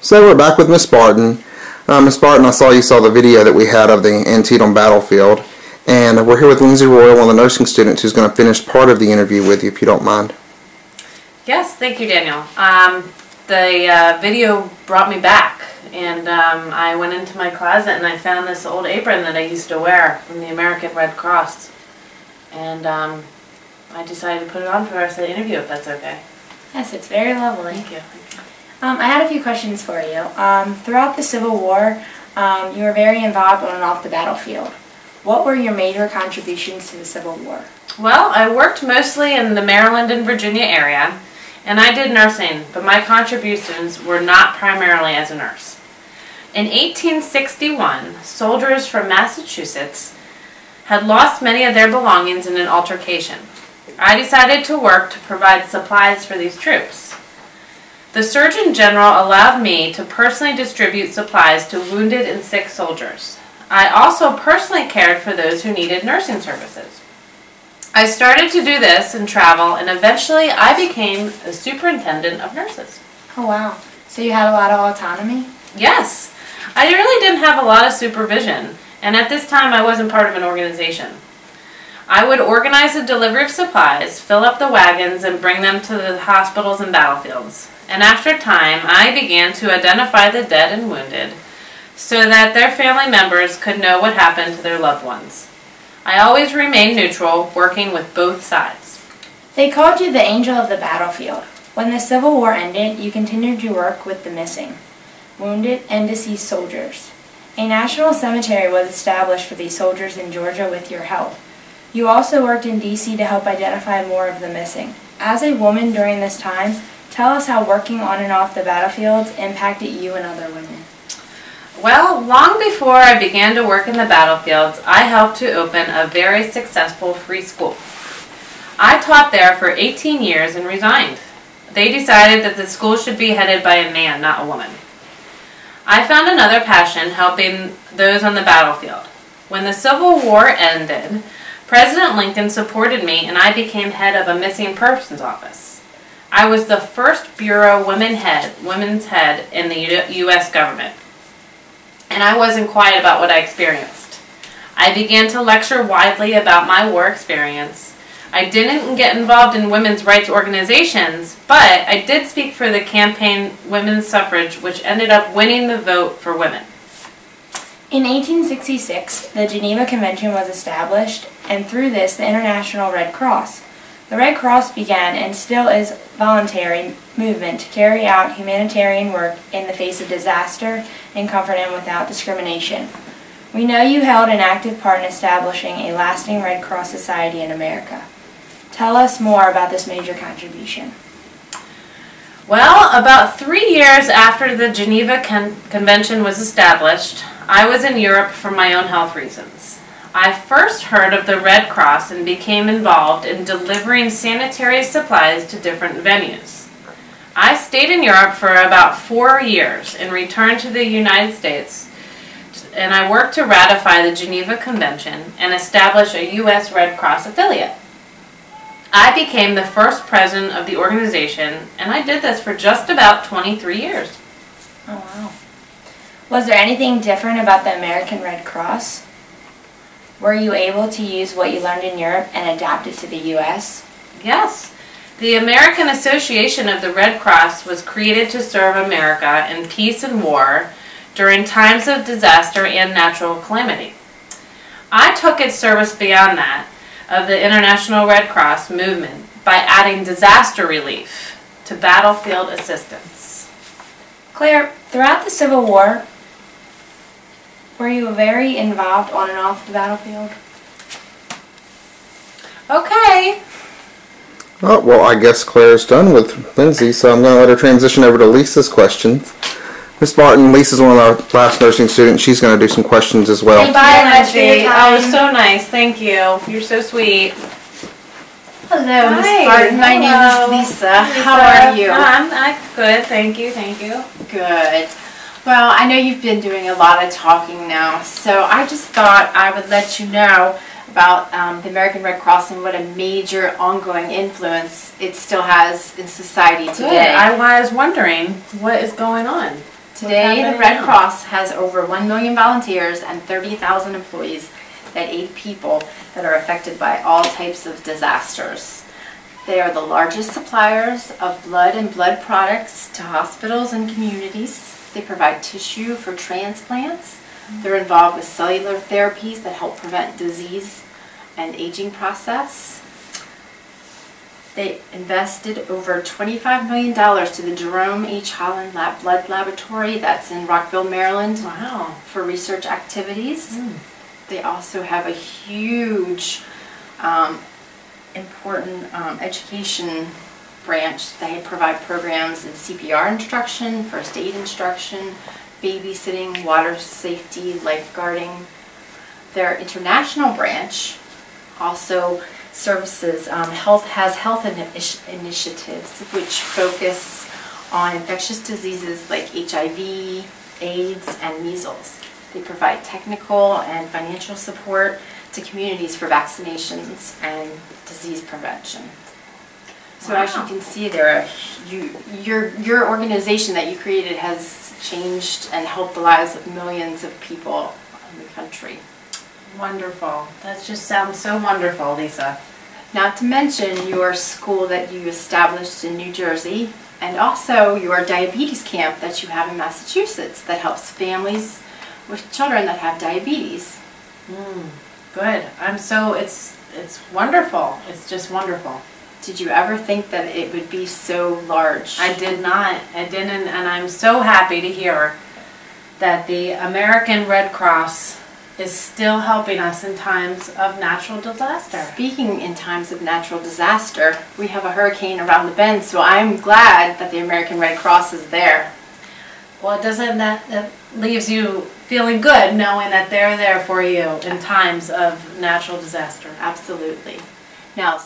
So we're back with Miss Barton. Miss Barton, I saw you saw the video that we had of the Antietam battlefield, and we're here with Lindsay Royal, one of the nursing students, who's going to finish part of the interview with you, if you don't mind. Yes, thank you, Daniel. The video brought me back, and I went into my closet and I found this old apron that I used to wear from the American Red Cross, and I decided to put it on for the rest of the interview, if that's okay. Yes, it's very lovely. Thank you. I had a few questions for you. Throughout the Civil War, you were very involved on and off the battlefield. What were your major contributions to the Civil War? Well, I worked mostly in the Maryland and Virginia area, and I did nursing, but my contributions were not primarily as a nurse. In 1861, soldiers from Massachusetts had lost many of their belongings in an altercation. I decided to work to provide supplies for these troops. The Surgeon General allowed me to personally distribute supplies to wounded and sick soldiers. I also personally cared for those who needed nursing services. I started to do this and travel, and eventually I became the superintendent of nurses. Oh wow, so you had a lot of autonomy? Yes, I really didn't have a lot of supervision, and at this time I wasn't part of an organization. I would organize the delivery of supplies, fill up the wagons, and bring them to the hospitals and battlefields. And after time, I began to identify the dead and wounded so that their family members could know what happened to their loved ones. I always remained neutral, working with both sides. They called you the angel of the battlefield. When the Civil War ended, you continued your work with the missing, wounded, and deceased soldiers. A national cemetery was established for these soldiers in Georgia with your help. You also worked in D.C. to help identify more of the missing. As a woman during this time, tell us how working on and off the battlefields impacted you and other women. Well, long before I began to work in the battlefields, I helped to open a very successful free school. I taught there for 18 years and resigned. They decided that the school should be headed by a man, not a woman. I found another passion helping those on the battlefield. When the Civil War ended, President Lincoln supported me and I became head of a missing persons office. I was the first Bureau women's head in the U.S. government. And I wasn't quiet about what I experienced. I began to lecture widely about my war experience. I didn't get involved in women's rights organizations, but I did speak for the campaign Women's Suffrage, which ended up winning the vote for women. In 1866, the Geneva Convention was established, and through this, the International Red Cross. The Red Cross began and still is a voluntary movement to carry out humanitarian work in the face of disaster and comfort and without discrimination. We know you held an active part in establishing a lasting Red Cross society in America. Tell us more about this major contribution. Well, about 3 years after the Geneva Convention was established, I was in Europe for my own health reasons. I first heard of the Red Cross and became involved in delivering sanitary supplies to different venues. I stayed in Europe for about 4 years and returned to the United States, and I worked to ratify the Geneva Convention and establish a U.S. Red Cross affiliate. I became the first president of the organization, and I did this for just about 23 years. Oh, wow. Was there anything different about the American Red Cross? Were you able to use what you learned in Europe and adapt it to the U.S.? Yes. The American Association of the Red Cross was created to serve America in peace and war during times of disaster and natural calamity. I took its service beyond that of the International Red Cross movement by adding disaster relief to battlefield assistance. Claire, throughout the Civil War, were you very involved on and off the battlefield? Okay. Oh, well, I guess Claire's done with Lindsay, so I'm going to let her transition over to Lisa's questions. Miss Barton, Lisa's one of our last nursing students. She's going to do some questions as well. Bye, Lindsay. Oh, so nice. Thank you. You're so sweet. Hello, Miss Hi. Barton. My name is Lisa. How are you? I'm good. Thank you. Thank you. Good. Well, I know you've been doing a lot of talking now, so I just thought I would let you know about the American Red Cross and what a major ongoing influence it still has in society today. Good. I was wondering what is going on. Today, the happening Red now? Cross has over 1 million volunteers and 30,000 employees that aid people that are affected by all types of disasters. They are the largest suppliers of blood and blood products to hospitals and communities. They provide tissue for transplants. They're involved with cellular therapies that help prevent disease and aging process. They invested over $25 million to the Jerome H. Holland Blood Laboratory that's in Rockville, Maryland, Wow. for research activities. They also have a huge, important education branch. They provide programs in CPR instruction, first aid instruction, babysitting, water safety, lifeguarding. Their international branch also services health initiatives which focus on infectious diseases like HIV, AIDS, and measles. They provide technical and financial support to communities for vaccinations and disease prevention. So as you can see there, your organization that you created has changed and helped the lives of millions of people in the country. Wonderful. That just sounds so wonderful, Lisa. Not to mention your school that you established in New Jersey, and also your diabetes camp that you have in Massachusetts that helps families with children that have diabetes. Good. It's wonderful. It's just wonderful. Did you ever think that it would be so large? I did not. I didn't, and I'm so happy to hear that the American Red Cross is still helping us in times of natural disaster. Speaking in times of natural disaster, we have a hurricane around the bend, so I'm glad that the American Red Cross is there. Well, that leaves you feeling good knowing that they're there for you in times of natural disaster. Absolutely. Now,